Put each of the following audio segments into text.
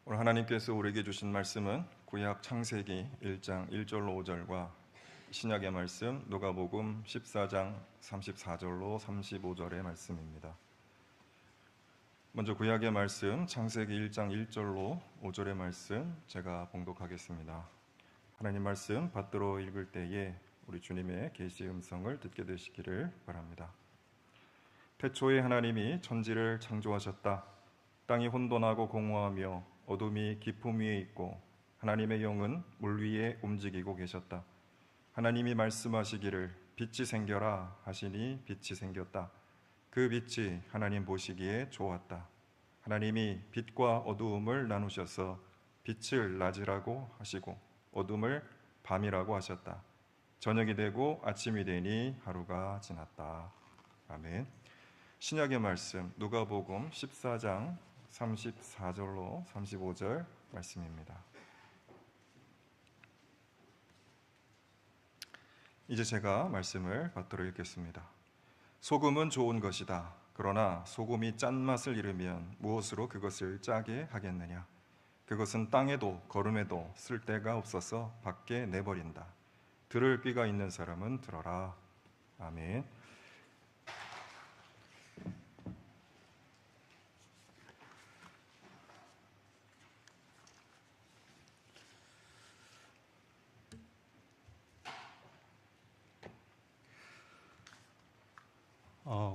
오늘 하나님께서 우리에게 주신 말씀은 구약 창세기 1장 1절로 5절과 신약의 말씀 누가복음 14장 34절로 35절의 말씀입니다. 먼저 구약의 말씀 창세기 1장 1절로 5절의 말씀 제가 봉독하겠습니다. 하나님 말씀 받들어 읽을 때에 우리 주님의 계시 음성을 듣게 되시기를 바랍니다. 태초에 하나님이 천지를 창조하셨다. 땅이 혼돈하고 공허하며 어둠이 깊음 위에 있고 하나님의 영은 물 위에 움직이고 계셨다. 하나님이 말씀하시기를 빛이 생겨라 하시니 빛이 생겼다. 그 빛이 하나님 보시기에 좋았다. 하나님이 빛과 어두움을 나누셔서 빛을 낮이라고 하시고 어둠을 밤이라고 하셨다. 저녁이 되고 아침이 되니 하루가 지났다. 아멘. 신약의 말씀 누가복음 14장 34절로 35절 말씀입니다. 이제 제가 말씀을 받들어 읽겠습니다. 소금은 좋은 것이다. 그러나 소금이 짠맛을 잃으면 무엇으로 그것을 짜게 하겠느냐? 그것은 땅에도 거름에도 쓸 데가 없어서 밖에 내버린다. 들을 귀가 있는 사람은 들어라. 아멘.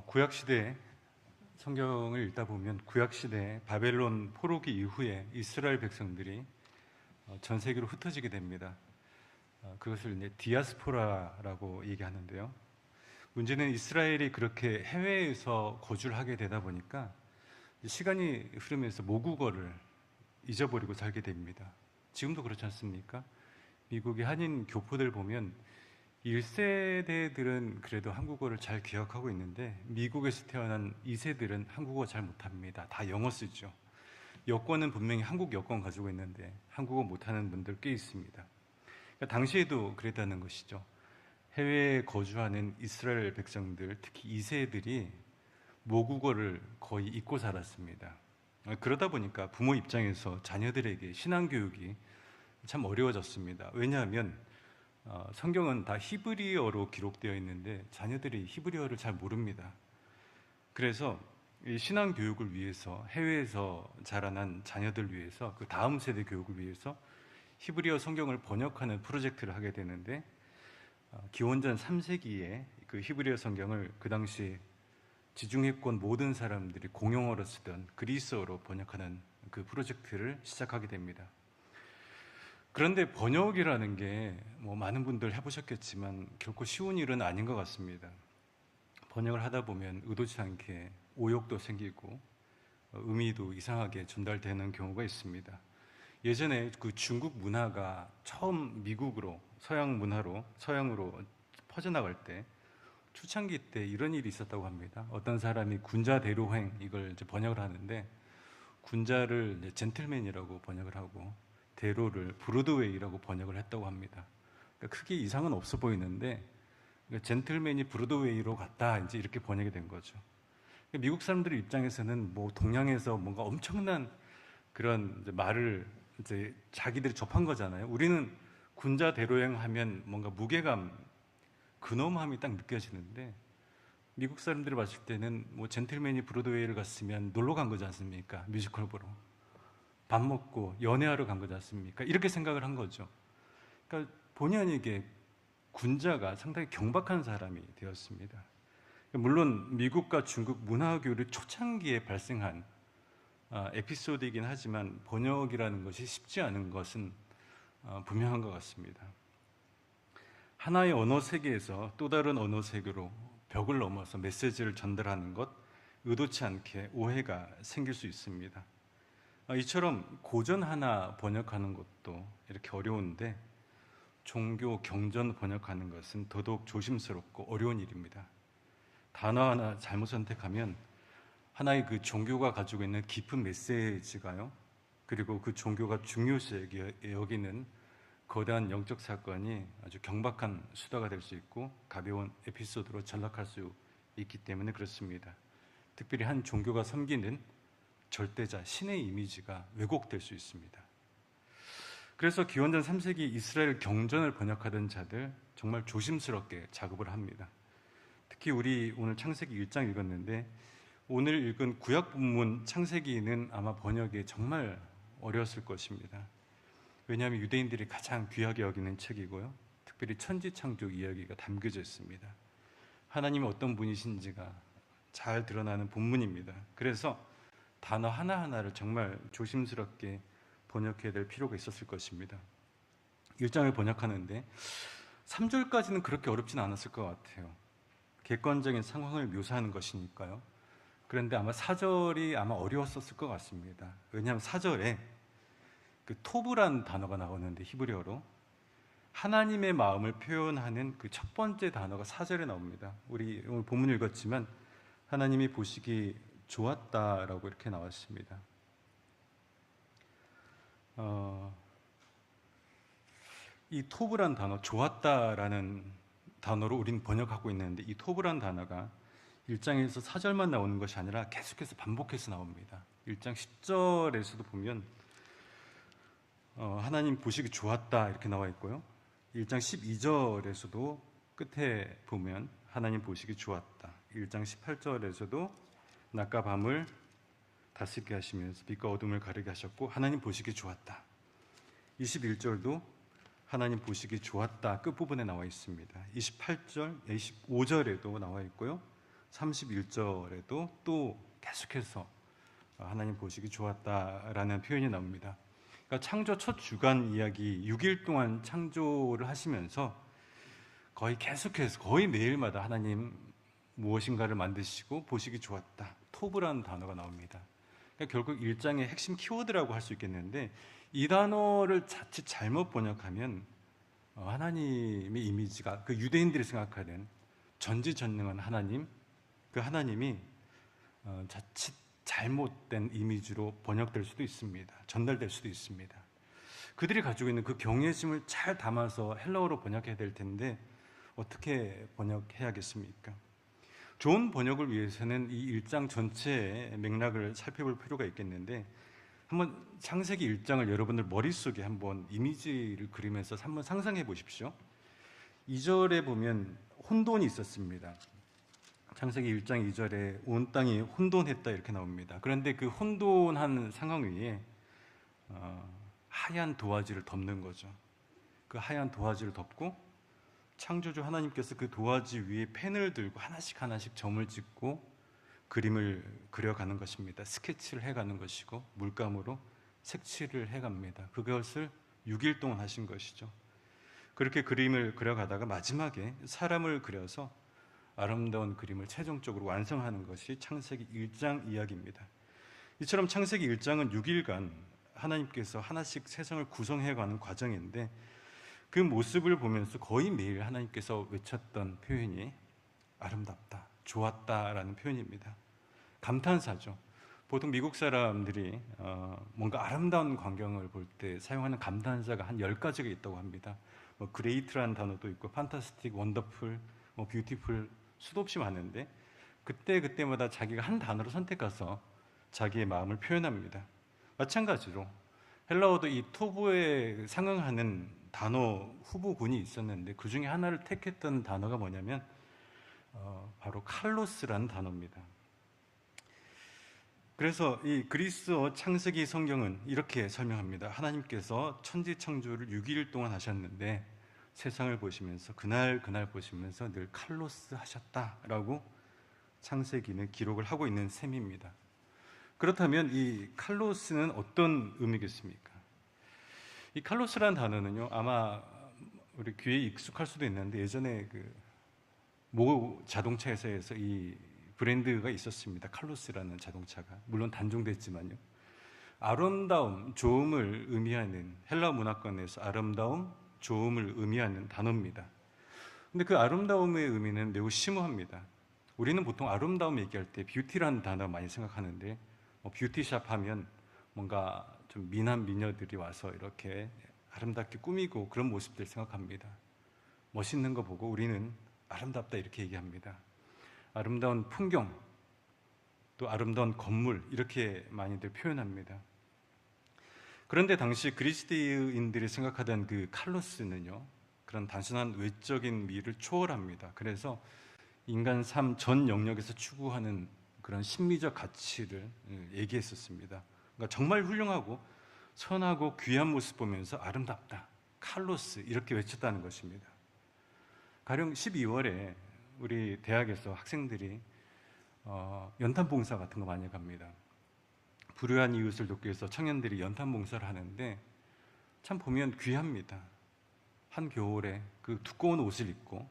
구약시대 성경을 읽다 보면 구약시대 바벨론 포로기 이후에 이스라엘 백성들이 전 세계로 흩어지게 됩니다. 그것을 이제 디아스포라라고 얘기하는데요. 문제는 이스라엘이 그렇게 해외에서 거주를 하게 되다 보니까 시간이 흐르면서 모국어를 잊어버리고 살게 됩니다. 지금도 그렇지 않습니까? 미국의 한인 교포들 보면 1세대들은 그래도 한국어를 잘 기억하고 있는데 미국에서 태어난 2세들은 한국어 잘 못합니다. 다 영어 쓰죠. 여권은 분명히 한국 여권 가지고 있는데 한국어 못하는 분들 꽤 있습니다. 그러니까 당시에도 그랬다는 것이죠. 해외에 거주하는 이스라엘 백성들, 특히 2세들이 모국어를 거의 잊고 살았습니다. 그러다 보니까 부모 입장에서 자녀들에게 신앙교육이 참 어려워졌습니다. 왜냐하면 성경은 다 히브리어로 기록되어 있는데 자녀들이 히브리어를 잘 모릅니다. 그래서 이 신앙 교육을 위해서 해외에서 자라난 자녀들 위해서 그 다음 세대 교육을 위해서 히브리어 성경을 번역하는 프로젝트를 하게 되는데 기원전 3세기에 그 히브리어 성경을 그 당시 지중해권 모든 사람들이 공용어로 쓰던 그리스어로 번역하는 그 프로젝트를 시작하게 됩니다. 그런데 번역이라는 게 많은 분들 해보셨겠지만 결코 쉬운 일은 아닌 것 같습니다. 번역을 하다 보면 의도치 않게 오역도 생기고 의미도 이상하게 전달되는 경우가 있습니다. 예전에 그 중국 문화가 처음 미국으로 서양으로 퍼져나갈 때 초창기 때 이런 일이 있었다고 합니다. 어떤 사람이 군자대로행 이걸 이제 번역을 하는데 군자를 이제 젠틀맨이라고 번역을 하고 대로를 브로드웨이라고 번역을 했다고 합니다. 그러니까 크게 이상은 없어 보이는데 젠틀맨이 브로드웨이로 갔다 이제 이렇게 번역이 된 거죠. 그러니까 미국 사람들 입장에서는 동양에서 뭔가 엄청난 그런 이제 말을 이제 자기들이 접한 거잖아요. 우리는 군자 대로행 하면 뭔가 무게감, 근엄함이 딱 느껴지는데 미국 사람들이 봤을 때는 젠틀맨이 브로드웨이를 갔으면 놀러 간 거지 않습니까? 뮤지컬 보러. 밥 먹고 연애하러 간 거지 않습니까? 이렇게 생각을 한 거죠. 그러니까 본의 아니게 군자가 상당히 경박한 사람이 되었습니다. 물론 미국과 중국 문화 교류 초창기에 발생한 에피소드이긴 하지만 번역이라는 것이 쉽지 않은 것은 분명한 것 같습니다. 하나의 언어 세계에서 또 다른 언어 세계로 벽을 넘어서 메시지를 전달하는 것, 의도치 않게 오해가 생길 수 있습니다. 이처럼 고전 하나 번역하는 것도 이렇게 어려운데 종교 경전 번역하는 것은 더더욱 조심스럽고 어려운 일입니다. 단어 하나 잘못 선택하면 하나의 그 종교가 가지고 있는 깊은 메시지가요, 그리고 그 종교가 중요시 여기는 거대한 영적 사건이 아주 경박한 수다가 될 수 있고 가벼운 에피소드로 전락할 수 있기 때문에 그렇습니다. 특별히 한 종교가 섬기는 절대자, 신의 이미지가 왜곡될 수 있습니다. 그래서 기원전 3세기 이스라엘 경전을 번역하던 자들 정말 조심스럽게 작업을 합니다. 특히 우리 오늘 창세기 1장 읽었는데 오늘 읽은 구약 본문 창세기는 아마 번역이 정말 어려웠을 것입니다. 왜냐하면 유대인들이 가장 귀하게 여기는 책이고요. 특별히 천지창조 이야기가 담겨져 있습니다. 하나님이 어떤 분이신지가 잘 드러나는 본문입니다. 그래서 단어 하나하나를 정말 조심스럽게 번역해야 될 필요가 있었을 것입니다. 1장을 번역하는데 3절까지는 그렇게 어렵지는 않았을 것 같아요. 객관적인 상황을 묘사하는 것이니까요. 그런데 아마 4절이 아마 어려웠었을 것 같습니다. 왜냐하면 4절에 그 토브란 단어가 나오는데 히브리어로 하나님의 마음을 표현하는 그 첫 번째 단어가 4절에 나옵니다. 우리 오늘 본문 읽었지만 하나님이 보시기 좋았다라고 이렇게 나왔습니다. 이 토브란 단어, 좋았다라는 단어로 우리는 번역하고 있는데 이 토브란 단어가 1장에서 4절만 나오는 것이 아니라 계속해서 반복해서 나옵니다. 1장 10절에서도 보면 하나님 보시기 좋았다 이렇게 나와 있고요. 1장 12절에서도 끝에 보면 하나님 보시기 좋았다. 1장 18절에서도 낮과 밤을 다스리게 하시면서 빛과 어둠을 가르게 하셨고 하나님 보시기 좋았다. 21절도 하나님 보시기 좋았다 끝부분에 나와 있습니다. 28절, 25절에도 나와 있고요. 31절에도 또 계속해서 하나님 보시기 좋았다라는 표현이 나옵니다. 그러니까 창조 첫 주간 이야기 6일 동안 창조를 하시면서 거의 계속해서 거의 매일마다 하나님 무엇인가를 만드시고 보시기 좋았다. 토브라는 단어가 나옵니다. 그러니까 결국 1장의 핵심 키워드라고 할 수 있겠는데 이 단어를 자칫 잘못 번역하면 하나님의 이미지가 그 유대인들이 생각하는 전지전능한 하나님, 그 하나님이 자칫 잘못된 이미지로 번역될 수도 있습니다. 전달될 수도 있습니다. 그들이 가지고 있는 그 경외심을 잘 담아서 헬라어로 번역해야 될 텐데 어떻게 번역해야겠습니까? 좋은 번역을 위해서는 이 1장 전체의 맥락을 살펴볼 필요가 있겠는데 한번 창세기 1장을 여러분들 머릿속에 한번 이미지를 그리면서 한번 상상해 보십시오. 2절에 보면 혼돈이 있었습니다. 창세기 1장 2절에 온 땅이 혼돈했다 이렇게 나옵니다. 그런데 그 혼돈한 상황 위에 하얀 도화지를 덮는 거죠. 그 하얀 도화지를 덮고 창조주 하나님께서 그 도화지 위에 펜을 들고 하나씩 점을 찍고 그림을 그려가는 것입니다. 스케치를 해가는 것이고 물감으로 색칠을 해갑니다. 그것을 6일 동안 하신 것이죠. 그렇게 그림을 그려가다가 마지막에 사람을 그려서 아름다운 그림을 최종적으로 완성하는 것이 창세기 1장 이야기입니다. 이처럼 창세기 1장은 6일간 하나님께서 하나씩 세상을 구성해가는 과정인데 그 모습을 보면서 거의 매일 하나님께서 외쳤던 표현이 아름답다, 좋았다라는 표현입니다. 감탄사죠. 보통 미국 사람들이 뭔가 아름다운 광경을 볼 때 사용하는 감탄사가 한 10가지가 있다고 합니다. 그레이트라는 단어도 있고 판타스틱, 원더풀, 뷰티풀 수도 없이 많은데 그때마다 자기가 한 단어로 선택해서 자기의 마음을 표현합니다. 마찬가지로 헬라어도 이 토브에 상응하는 단어 후보군이 있었는데 그 중에 하나를 택했던 단어가 뭐냐면 바로 칼로스라는 단어입니다. 그래서 이 그리스어 창세기 성경은 이렇게 설명합니다. 하나님께서 천지 창조를 6일 동안 하셨는데 세상을 보시면서 그날 보시면서 늘 칼로스 하셨다라고 창세기는 기록을 하고 있는 셈입니다. 그렇다면 이 칼로스는 어떤 의미겠습니까? 이 칼로스라는 단어는요, 아마 우리 귀에 익숙할 수도 있는데 예전에 모 자동차 회사에서 이 브랜드가 있었습니다. 칼로스라는 자동차가. 물론 단종됐지만요. 아름다움, 좋음을 의미하는 헬라 문화권에서 아름다움, 좋음을 의미하는 단어입니다. 근데 그 아름다움의 의미는 매우 심오합니다. 우리는 보통 아름다움 얘기할 때 뷰티라는 단어 많이 생각하는데 뷰티샵 하면 뭔가 좀 미남 미녀들이 와서 이렇게 아름답게 꾸미고 그런 모습들 생각합니다. 멋있는 거 보고 우리는 아름답다 이렇게 얘기합니다. 아름다운 풍경, 또 아름다운 건물 이렇게 많이들 표현합니다. 그런데 당시 그리스인들이 생각하던 그 칼로스는요, 그런 단순한 외적인 미를 초월합니다. 그래서 인간 삶 전 영역에서 추구하는 그런 심미적 가치를 얘기했었습니다. 그러니까 정말 훌륭하고 선하고 귀한 모습 보면서 아름답다, 칼로스 이렇게 외쳤다는 것입니다. 가령 12월에 우리 대학에서 학생들이 연탄 봉사 같은 거 많이 갑니다. 불우한 이웃을 돕기 위해서 청년들이 연탄 봉사를 하는데 참 보면 귀합니다. 한겨울에 그 두꺼운 옷을 입고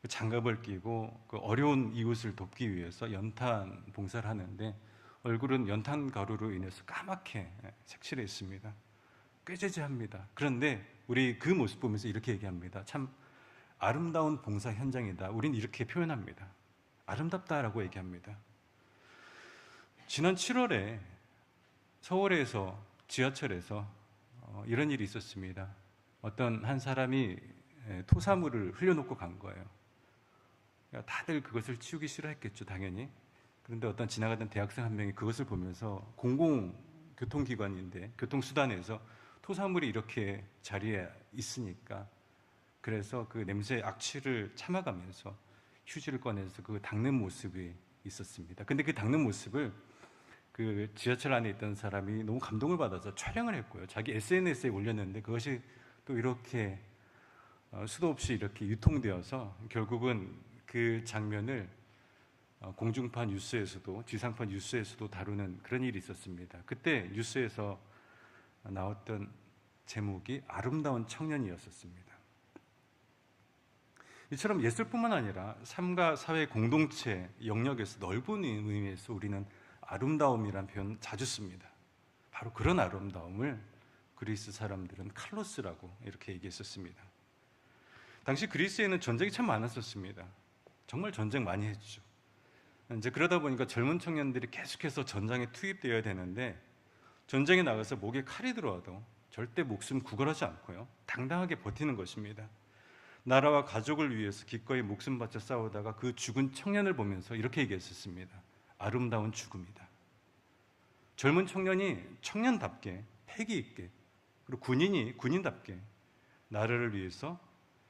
장갑을 끼고 그 어려운 이웃을 돕기 위해서 연탄 봉사를 하는데 얼굴은 연탄 가루로 인해서 까맣게 색칠해 있습니다. 꾀죄죄합니다. 그런데 우리 그 모습 보면서 이렇게 얘기합니다. 참 아름다운 봉사 현장이다. 우린 이렇게 표현합니다. 아름답다라고 얘기합니다. 지난 7월에 서울에서 지하철에서 이런 일이 있었습니다. 어떤 한 사람이 토사물을 흘려놓고 간 거예요. 그러니까 다들 그것을 치우기 싫어했겠죠, 당연히. 그런데 어떤 지나가던 대학생 한 명이 그것을 보면서 공공교통기관인데 교통수단에서 토사물이 이렇게 자리에 있으니까 그래서 그 냄새의 악취를 참아가면서 휴지를 꺼내서 그 닦는 모습이 있었습니다. 근데 그 닦는 모습을 그 지하철 안에 있던 사람이 너무 감동을 받아서 촬영을 했고요. 자기 SNS에 올렸는데 그것이 또 이렇게 수도 없이 이렇게 유통되어서 결국은 그 장면을 공중파 뉴스에서도 지상파 뉴스에서도 다루는 그런 일이 있었습니다. 그때 뉴스에서 나왔던 제목이 아름다운 청년이었었습니다. 이처럼 예술뿐만 아니라 삶과 사회 공동체 영역에서 넓은 의미에서 우리는 아름다움이라는 표현 자주 씁니다. 바로 그런 아름다움을 그리스 사람들은 칼로스라고 이렇게 얘기했었습니다. 당시 그리스에는 전쟁이 참 많았었습니다. 정말 전쟁 많이 했죠. 이제 그러다 보니까 젊은 청년들이 계속해서 전장에 투입되어야 되는데 전쟁에 나가서 목에 칼이 들어와도 절대 목숨 구걸하지 않고요. 당당하게 버티는 것입니다. 나라와 가족을 위해서 기꺼이 목숨 바쳐 싸우다가 그 죽은 청년을 보면서 이렇게 얘기했었습니다. 아름다운 죽음이다. 젊은 청년이 청년답게 패기 있게 그리고 군인이 군인답게 나라를 위해서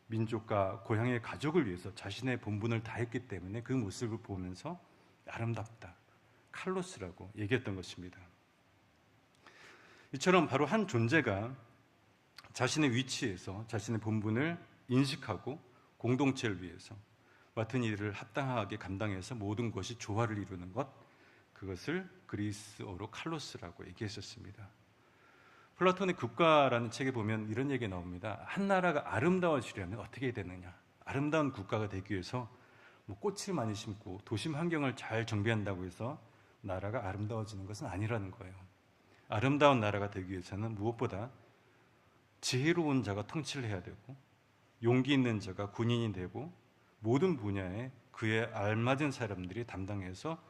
민족과 고향의 가족을 위해서 자신의 본분을 다했기 때문에 그 모습을 보면서 아름답다, 칼로스라고 얘기했던 것입니다. 이처럼 바로 한 존재가 자신의 위치에서 자신의 본분을 인식하고 공동체를 위해서 맡은 일을 합당하게 감당해서 모든 것이 조화를 이루는 것, 그것을 그리스어로 칼로스라고 얘기했었습니다. 플라톤의 국가라는 책에 보면 이런 얘기가 나옵니다. 한 나라가 아름다워지려면 어떻게 해야 되느냐? 아름다운 국가가 되기 위해서 꽃을 많이 심고 도심 환경을 잘 정비한다고 해서 나라가 아름다워지는 것은 아니라는 거예요. 아름다운 나라가 되기 위해서는 무엇보다 지혜로운 자가 통치를 해야 되고 용기 있는 자가 군인이 되고 모든 분야에 그에 알맞은 사람들이 담당해서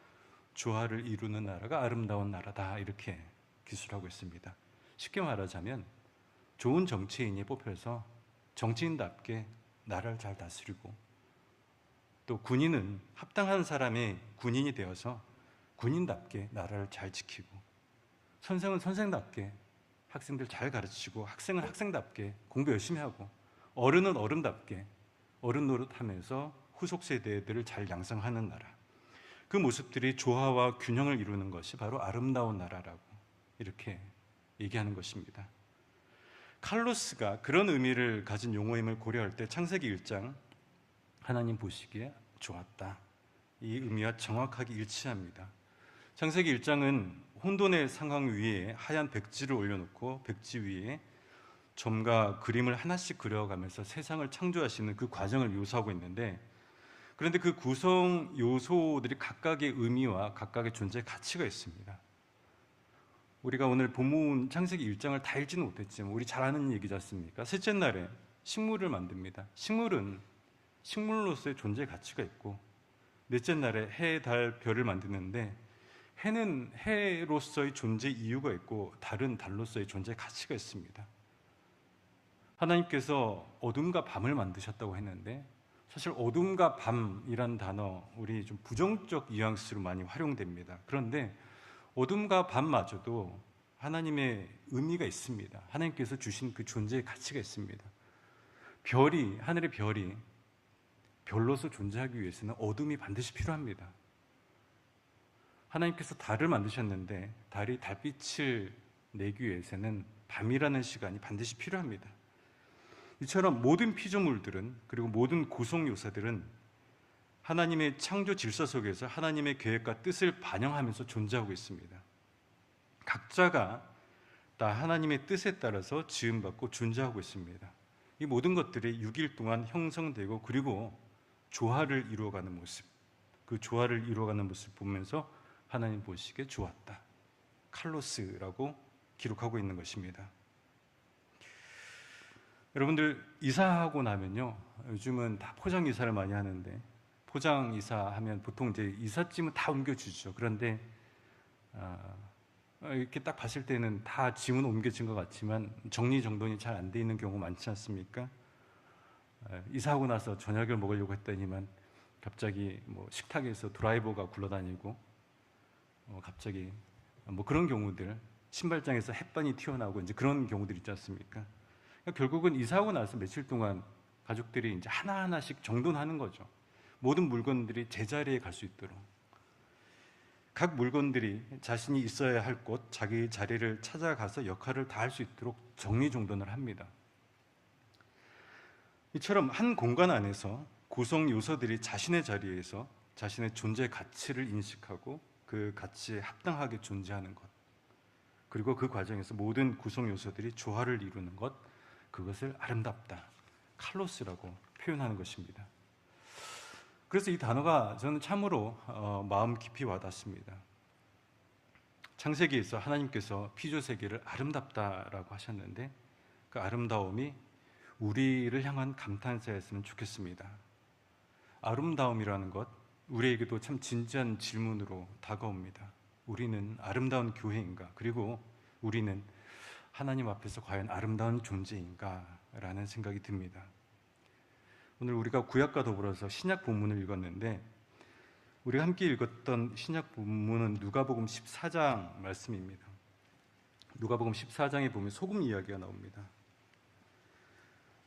조화를 이루는 나라가 아름다운 나라다, 이렇게 기술하고 있습니다. 쉽게 말하자면 좋은 정치인이 뽑혀서 정치인답게 나라를 잘 다스리고 또 군인은 합당한 사람이 군인이 되어서 군인답게 나라를 잘 지키고 선생은 선생답게 학생들 잘 가르치고 학생은 학생답게 공부 열심히 하고 어른은 어른답게 어른 노릇하면서 후속 세대들을 잘 양성하는 나라, 그 모습들이 조화와 균형을 이루는 것이 바로 아름다운 나라라고 이렇게 얘기하는 것입니다. 칼로스가 그런 의미를 가진 용어임을 고려할 때 창세기 1장 하나님 보시기에 좋았다, 이 의미와 정확하게 일치합니다. 창세기 1장은 혼돈의 상황 위에 하얀 백지를 올려놓고 백지 위에 점과 그림을 하나씩 그려가면서 세상을 창조하시는 그 과정을 묘사하고 있는데, 그런데 그 구성 요소들이 각각의 의미와 각각의 존재의 가치가 있습니다. 우리가 오늘 본문 창세기 1장을 다 읽지는 못했지만 우리 잘 아는 얘기지 않습니까? 셋째 날에 식물을 만듭니다. 식물은 식물로서의 존재의 가치가 있고, 넷째 날에 해, 달, 별을 만드는데 해는 해로서의 존재 이유가 있고 달은 달로서의 존재 가치가 있습니다. 하나님께서 어둠과 밤을 만드셨다고 했는데 사실 어둠과 밤이란 단어 우리 좀 부정적 뉘앙스로 많이 활용됩니다. 그런데 어둠과 밤마저도 하나님의 의미가 있습니다. 하나님께서 주신 그 존재의 가치가 있습니다. 하늘의 별이 별로서 존재하기 위해서는 어둠이 반드시 필요합니다. 하나님께서 달을 만드셨는데 달이 달빛을 내기 위해서는 밤이라는 시간이 반드시 필요합니다. 이처럼 모든 피조물들은, 그리고 모든 구성 요소들은 하나님의 창조 질서 속에서 하나님의 계획과 뜻을 반영하면서 존재하고 있습니다. 각자가 다 하나님의 뜻에 따라서 지음받고 존재하고 있습니다. 이 모든 것들이 6일 동안 형성되고 그리고 조화를 이루어가는 모습, 그 조화를 이루어가는 모습 보면서 하나님 보시기에 좋았다, 칼로스라고 기록하고 있는 것입니다. 여러분들, 이사하고 나면요, 요즘은 다 포장 이사를 많이 하는데, 포장 이사하면 보통 이제 이삿짐은 다 옮겨주죠. 그런데 이렇게 딱 봤을 때는 다 짐은 옮겨진 것 같지만 정리정돈이 잘 안 돼 있는 경우 많지 않습니까? 이사하고 나서 저녁을 먹으려고 했더니만 갑자기 뭐 식탁에서 드라이버가 굴러다니고, 갑자기 뭐 그런 경우들, 신발장에서 햇반이 튀어나오고 이제 그런 경우들 있지 않습니까? 그러니까 결국은 이사하고 나서 며칠 동안 가족들이 이제 하나하나씩 정돈하는 거죠. 모든 물건들이 제자리에 갈 수 있도록. 각 물건들이 자신이 있어야 할 곳, 자기 자리를 찾아가서 역할을 다할 수 있도록 정리정돈을 합니다. 이처럼 한 공간 안에서 구성 요소들이 자신의 자리에서 자신의 존재의 가치를 인식하고 그 가치에 합당하게 존재하는 것, 그리고 그 과정에서 모든 구성 요소들이 조화를 이루는 것, 그것을 아름답다, 칼로스라고 표현하는 것입니다. 그래서 이 단어가 저는 참으로 마음 깊이 와닿습니다. 창세기에서 하나님께서 피조세계를 아름답다라고 하셨는데, 그 아름다움이 우리를 향한 감탄사였으면 좋겠습니다. 아름다움이라는 것, 우리에게도 참 진지한 질문으로 다가옵니다. 우리는 아름다운 교회인가? 그리고 우리는 하나님 앞에서 과연 아름다운 존재인가? 라는 생각이 듭니다. 오늘 우리가 구약과 더불어서 신약 본문을 읽었는데, 우리가 함께 읽었던 신약 본문은 누가복음 14장 말씀입니다. 누가복음 14장에 보면 소금 이야기가 나옵니다.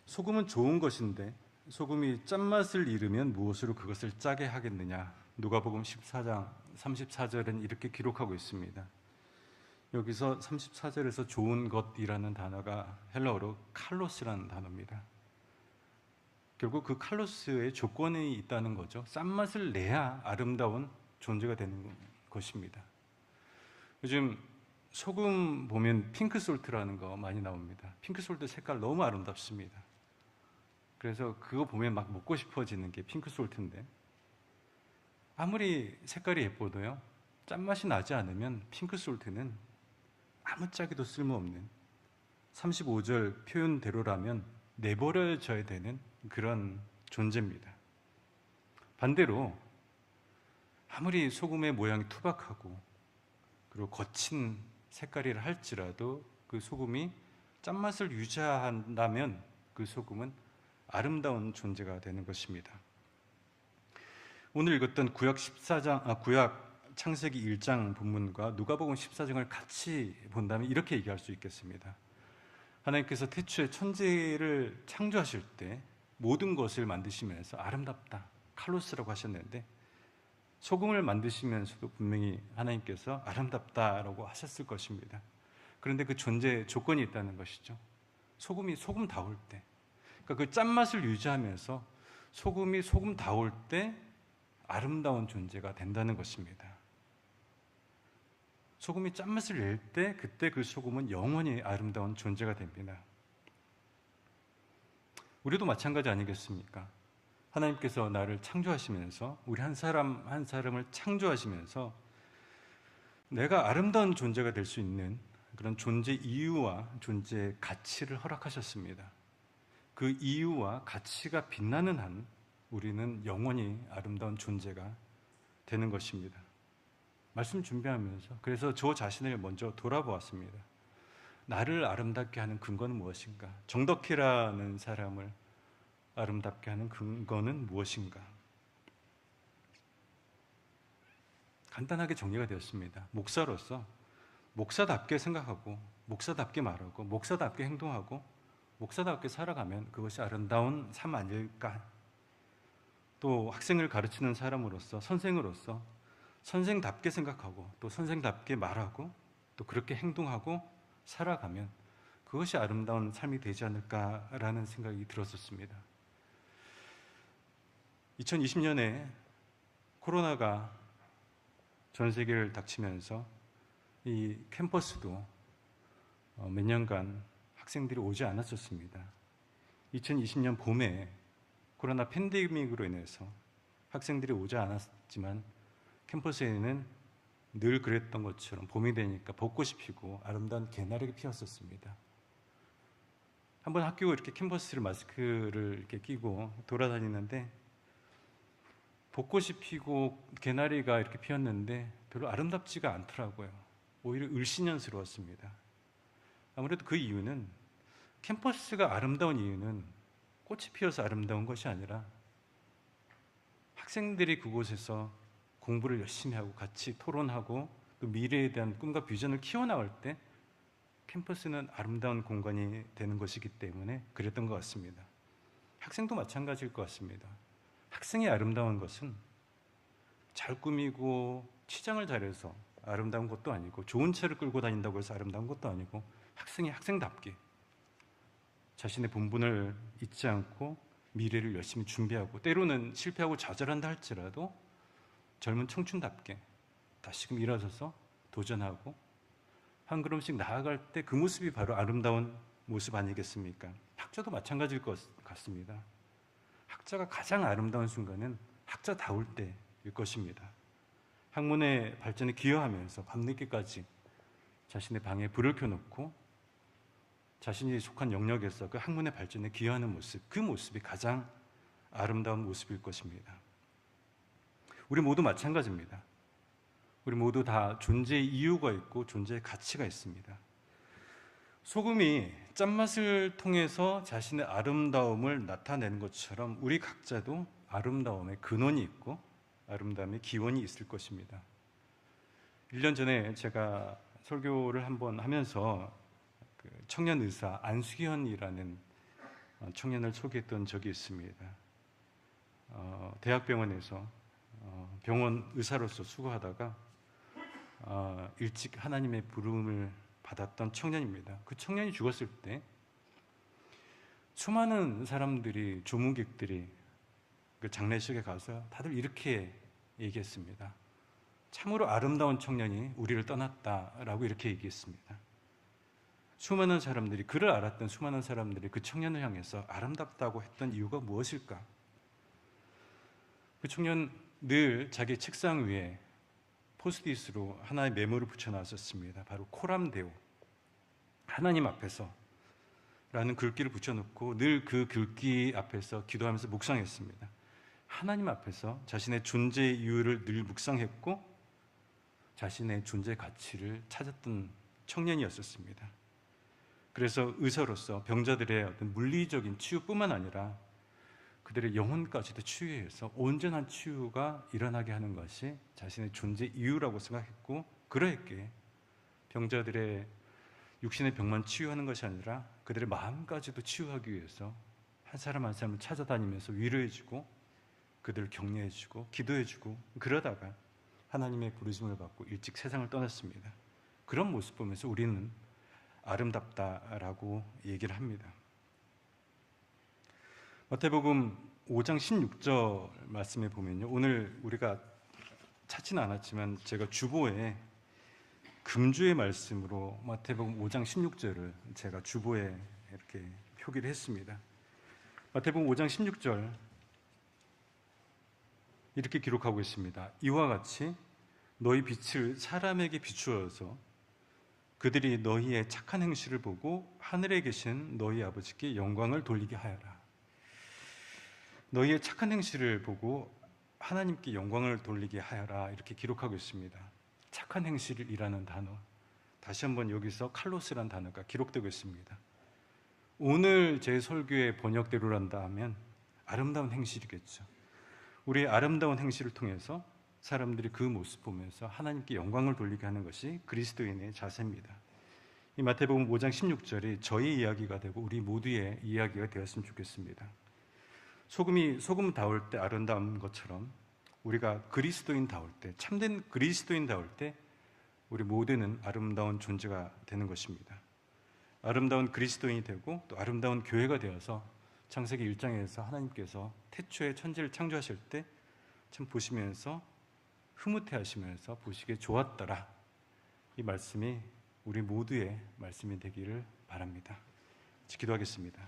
소금은 좋은 것인데 소금이 짠맛을 잃으면 무엇으로 그것을 짜게 하겠느냐. 누가복음 14장 34절은 이렇게 기록하고 있습니다. 여기서 34절에서 좋은 것이라는 단어가 헬라어로 칼로스라는 단어입니다. 결국 그 칼로스의 조건이 있다는 거죠. 짠맛을 내야 아름다운 존재가 되는 것입니다. 요즘 소금 보면 핑크솔트라는 거 많이 나옵니다. 핑크솔트 색깔 너무 아름답습니다. 그래서 그거 보면 막 먹고 싶어지는 게 핑크솔트인데, 아무리 색깔이 예뻐도요, 짠맛이 나지 않으면 핑크솔트는 아무짝에도 쓸모없는, 35절 표현대로라면 내버려져야 되는 그런 존재입니다. 반대로 아무리 소금의 모양이 투박하고 그리고 거친 색깔이라 할지라도 그 소금이 짠맛을 유지한다면 그 소금은 아름다운 존재가 되는 것입니다. 오늘 읽었던 구약 창세기 1장 본문과 누가복음 14장을 같이 본다면 이렇게 얘기할 수 있겠습니다. 하나님께서 태초에 천지를 창조하실 때 모든 것을 만드시면서 아름답다, 칼로스라고 하셨는데, 소금을 만드시면서도 분명히 하나님께서 아름답다라고 하셨을 것입니다. 그런데 그 존재의 조건이 있다는 것이죠. 소금이 소금다울 때, 그러니까 그 짠맛을 유지하면서 소금이 소금다울 때 아름다운 존재가 된다는 것입니다. 소금이 짠맛을 낼 때 그때 그 소금은 영원히 아름다운 존재가 됩니다. 우리도 마찬가지 아니겠습니까? 하나님께서 나를 창조하시면서, 우리 한 사람 한 사람을 창조하시면서 내가 아름다운 존재가 될 수 있는 그런 존재 이유와 존재의 가치를 허락하셨습니다. 그 이유와 가치가 빛나는 한 우리는 영원히 아름다운 존재가 되는 것입니다. 말씀 준비하면서 그래서 저 자신을 먼저 돌아보았습니다. 나를 아름답게 하는 근거는 무엇인가? 정덕희라는 사람을 아름답게 하는 근거는 무엇인가? 간단하게 정리가 되었습니다. 목사로서 목사답게 생각하고 목사답게 말하고 목사답게 행동하고 목사답게 살아가면 그것이 아름다운 삶 아닐까? 또 학생을 가르치는 사람으로서 선생으로서 선생답게 생각하고 또 선생답게 말하고 또 그렇게 행동하고 살아가면 그것이 아름다운 삶이 되지 않을까라는 생각이 들었었습니다. 2020년에 코로나가 전 세계를 닥치면서 이 캠퍼스도 몇 년간 학생들이 오지 않았었습니다. 2020년 봄에 코로나 팬데믹으로 인해서 학생들이 오지 않았지만 캠퍼스에는 늘 그랬던 것처럼 봄이 되니까 벚꽃이 피고 아름다운 개나리가 피었었습니다. 한번 학교 이렇게 캠퍼스를 마스크를 이렇게 끼고 돌아다니는데 벚꽃이 피고 개나리가 이렇게 피었는데 별로 아름답지가 않더라고요. 오히려 을씨년스러웠습니다. 아무래도 그 이유는 캠퍼스가 아름다운 이유는 꽃이 피어서 아름다운 것이 아니라 학생들이 그곳에서 공부를 열심히 하고 같이 토론하고 또 미래에 대한 꿈과 비전을 키워나갈 때 캠퍼스는 아름다운 공간이 되는 것이기 때문에 그랬던 것 같습니다. 학생도 마찬가지일 것 같습니다. 학생이 아름다운 것은 잘 꾸미고 치장을 잘해서 아름다운 것도 아니고 좋은 차를 끌고 다닌다고 해서 아름다운 것도 아니고 학생이 학생답게 자신의 본분을 잊지 않고 미래를 열심히 준비하고 때로는 실패하고 좌절한다 할지라도 젊은 청춘답게 다시금 일어서서 도전하고 한 걸음씩 나아갈 때 그 모습이 바로 아름다운 모습 아니겠습니까? 학자도 마찬가지일 것 같습니다. 학자가 가장 아름다운 순간은 학자다울 때일 것입니다. 학문의 발전에 기여하면서 밤늦게까지 자신의 방에 불을 켜놓고 자신이 속한 영역에서 그 학문의 발전에 기여하는 모습, 그 모습이 가장 아름다운 모습일 것입니다. 우리 모두 마찬가지입니다. 우리 모두 다 존재의 이유가 있고 존재의 가치가 있습니다. 소금이 짠맛을 통해서 자신의 아름다움을 나타내는 것처럼 우리 각자도 아름다움의 근원이 있고 아름다움의 기원이 있을 것입니다. 1년 전에 제가 설교를 한번 하면서 청년 의사 안수현이라는 청년을 소개했던 적이 있습니다. 대학병원에서 병원 의사로서 수고하다가 일찍 하나님의 부름을 받았던 청년입니다. 그 청년이 죽었을 때 수많은 사람들이, 조문객들이 그 장례식에 가서 다들 이렇게 얘기했습니다. 참으로 아름다운 청년이 우리를 떠났다라고 이렇게 얘기했습니다. 수많은 사람들이, 그를 알았던 수많은 사람들이 그 청년을 향해서 아름답다고 했던 이유가 무엇일까? 그 청년 늘 자기 책상 위에 포스트잇으로 하나의 메모를 붙여놨었습니다. 바로 코람데오, 하나님 앞에서 라는 글귀를 붙여놓고 늘 그 글귀 앞에서 기도하면서 묵상했습니다. 하나님 앞에서 자신의 존재의 이유를 늘 묵상했고 자신의 존재 가치를 찾았던 청년이었었습니다. 그래서 의사로서 병자들의 어떤 물리적인 치유뿐만 아니라 그들의 영혼까지도 치유해서 온전한 치유가 일어나게 하는 것이 자신의 존재 이유라고 생각했고, 그러했기에 병자들의 육신의 병만 치유하는 것이 아니라 그들의 마음까지도 치유하기 위해서 한 사람 한 사람을 찾아다니면서 위로해주고 그들을 격려해주고 기도해주고, 그러다가 하나님의 부르심을 받고 일찍 세상을 떠났습니다. 그런 모습 보면서 우리는 아름답다라고 얘기를 합니다. 마태복음 5장 16절 말씀에 보면요, 오늘 우리가 찾지는 않았지만 제가 주보에 금주의 말씀으로 마태복음 5장 16절을 제가 주보에 이렇게 표기를 했습니다. 마태복음 5장 16절 이렇게 기록하고 있습니다. 이와 같이 너희 빛을 사람에게 비추어서 그들이 너희의 착한 행실을 보고 하늘에 계신 너희 아버지께 영광을 돌리게 하여라. 너희의 착한 행실을 보고 하나님께 영광을 돌리게 하여라, 이렇게 기록하고 있습니다. 착한 행실이라는 단어, 다시 한번 여기서 칼로스라는 단어가 기록되고 있습니다. 오늘 제 설교의 번역대로란다 하면 아름다운 행실이겠죠. 우리의 아름다운 행실을 통해서 사람들이 그 모습 보면서 하나님께 영광을 돌리게 하는 것이 그리스도인의 자세입니다. 이 마태복음 5장 16절이 저희 이야기가 되고 우리 모두의 이야기가 되었으면 좋겠습니다. 소금다울 때 아름다운 것처럼 우리가 그리스도인다울 때, 참된 그리스도인다울 때 우리 모두는 아름다운 존재가 되는 것입니다. 아름다운 그리스도인이 되고 또 아름다운 교회가 되어서 창세기 1장에서 하나님께서 태초에 천지를 창조하실 때 참 보시면서 흐뭇해 하시면서 보시기에 좋았더라. 이 말씀이 우리 모두의 말씀이 되기를 바랍니다. 기도하겠습니다.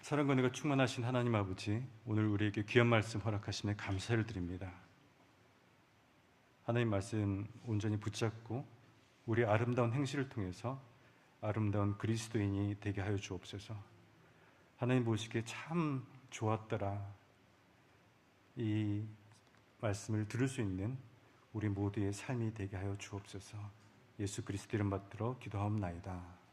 사랑과 은혜가 충만하신 하나님 아버지, 오늘 우리에게 귀한 말씀 허락하심에 감사를 드립니다. 하나님 말씀 온전히 붙잡고 우리 아름다운 행실을 통해서 아름다운 그리스도인이 되게 하여 주옵소서. 하나님 보시기에 참 좋았더라. 이 말씀을 들을 수 있는 우리 모두의 삶이 되게 하여 주옵소서. 예수 그리스도 이름 받들어 기도하옵나이다.